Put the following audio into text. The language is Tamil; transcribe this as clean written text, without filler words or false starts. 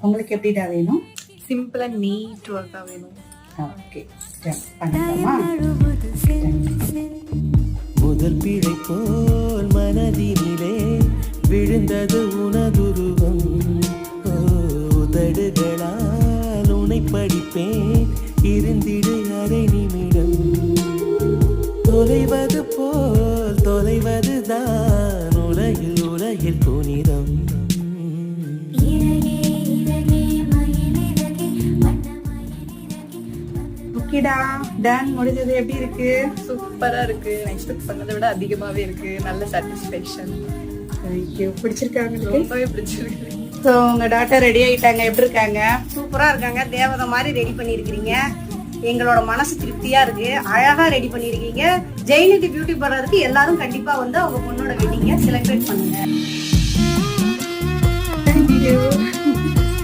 உங்களுக்கு எப்படிடா வேணும்? சிம்பிளா நீட் ஒர்க்கா வேணும். ஓகே, பண்ணலாமா? முதல் பிழை போல் மனதினிலே விழுந்தது உனதுருவம். உதடுகளால் உனை படிப்பேன், இருந்திடு அரை நிமிடம். தொலைவது போல் தொலைவதுதான் உலகில் உலகில் புனிதம். ஓகேடா, டன், முடிஞ்சது. எப்படி இருக்கு? சூப்பரா இருக்கு. நான் எக்ஸ்பெக்ட் பண்ணதை விட அதிகமாவே இருக்கு. நல்ல சாட்டிஸ்ஃபேக்ஷன். தேங்க்யூ. பிடிச்சிருக்காங்க? ரொம்பவே பிடிச்சிருக்கு. ஸோ உங்க டாட்டர் ரெடி ஆயிட்டாங்க. எப்படி இருக்காங்க? சூப்பரா இருக்காங்க. தேவதை மாதிரி ரெடி பண்ணிருக்கீங்க. எங்களோட மனசு திருப்தியா இருக்கு. அழகா ரெடி பண்ணிருக்கீங்க. ஜெயினிட்டி பியூட்டி பார்லருக்கு எல்லாரும் கண்டிப்பா வந்து அவங்க பொண்ணோட வெட்டிங்க செலிப்ரேட் பண்ணுங்க. தேங்க்யூ.